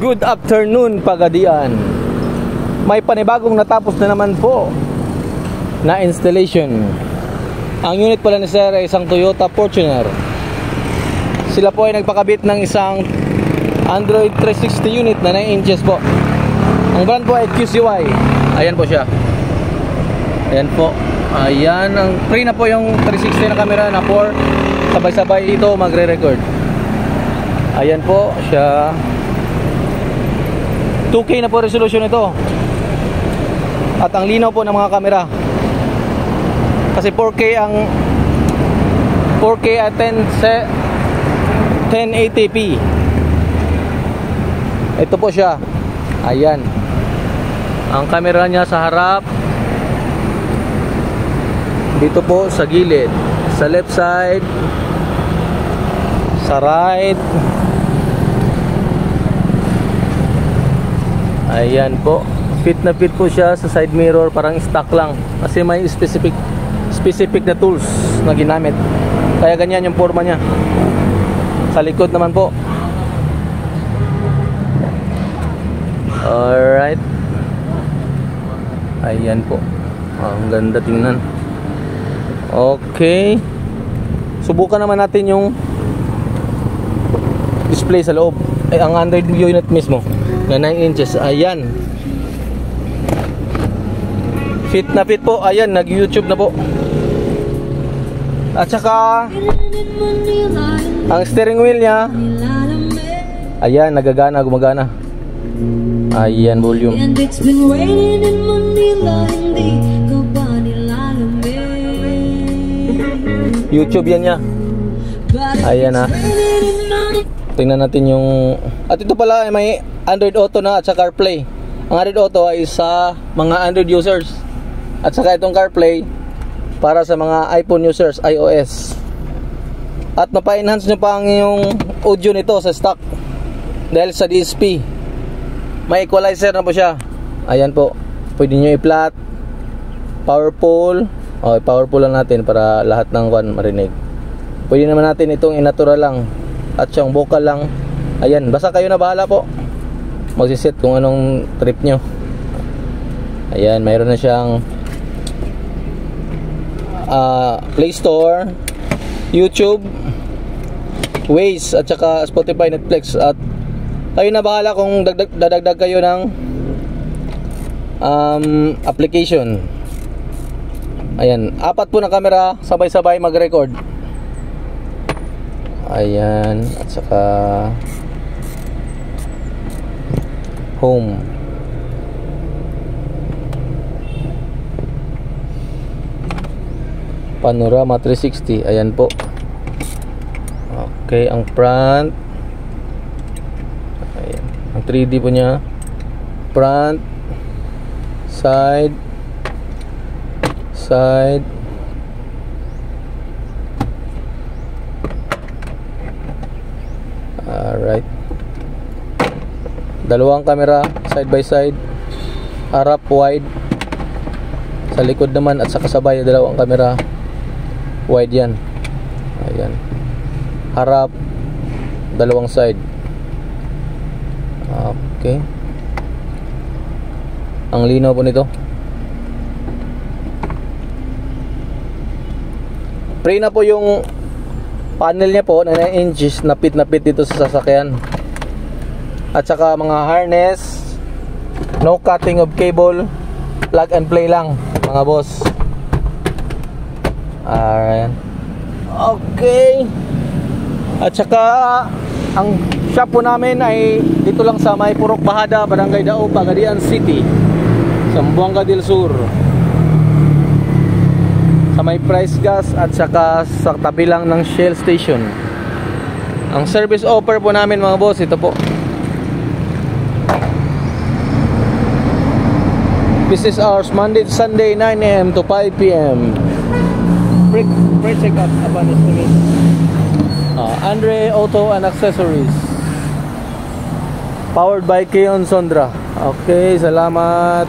Good afternoon, Pagadian. May panibagong natapos na naman po na installation. Ang unit pala ni Sir ay isang Toyota Fortuner. Sila po ay nagpakabit ng isang Android 360 unit na 9 inches po. Ang brand po ay QCY. Ayan po siya. Ayan po. Ayan, ang free na po yung 360 na camera na 4. Sabay-sabay ito magre-record. Ayan po siya. 2K na po resolution ito. At ang linaw po ng mga kamera. Kasi 4K ang 4K at 1080p. Ito po siya. Ayan. Ang kamera niya sa harap. Dito po sa gilid. Sa left side. Sa right. Ayan po. Fit na fit po siya sa side mirror. Parang stock lang. Kasi may specific na tools na ginamit. Kaya ganyan yung forma niya. Sa likod naman po. Alright. Ayan po. Ang ganda tingnan. Okay. Subukan naman natin yung display sa loob. Ay, ang Android unit mismo na 9 inches. Ayan. Fit na fit po. Ayan, nag-YouTube na po. At saka ang steering wheel niya, ayan, nagagana, gumagana. Ayan, volume. YouTube yan niya. Ayan ha. Tingnan natin yung... At ito pala ay may Android Auto na at saka CarPlay. Ang Android Auto ay sa mga Android users. At saka itong CarPlay para sa mga iPhone users, iOS. At mapa-enhance nyo pa ang yung audio nito sa stock. Dahil sa DSP. May equalizer na po siya. Ayan po. Pwede nyo i-flat. Powerful. Okay, powerful lang natin para lahat ng kwan marinig. Pwede naman natin itong in-natural lang. At siyang vocal lang. Ayan, basta kayo na bahala po. Magsiset kung anong trip nyo. Ayan, mayroon na siyang Play Store, YouTube, Waze, at saka Spotify, Netflix. At kayo na bahala kung dadagdag kayo ng application. Ayan, 4 po na camera, sabay-sabay mag-record. Ayan, at saka home. Panorama 360. Ayan po. Okay, ang front. Ayan, ang 3D po niya. Front, side, side, alright. Dalawang camera side by side. Harap wide. Sa likod naman at sa kasabay dalawang camera wide yan. Ayan. Harap dalawang side. Okay. Ang linaw po nito. Pre na po yung panel niya po na 9 inches, napit dito sa sasakyan. At saka mga harness, no cutting of cable, plug and play lang mga boss. Alright. Okay. At saka ang shop po namin ay dito lang sa may Purok Bahada, Barangay Dao, Pagadian City, Zamboanga del Sur, sa may Price Gas at saka sa tabi lang ng Shell Station. Ang service offer po namin mga boss, ito po. Business hours Monday to Sunday 9 AM to 5 PM. Free check up upon estimation. Andre Auto and Accessories. Powered by Keon Sondra. Okay, salamat.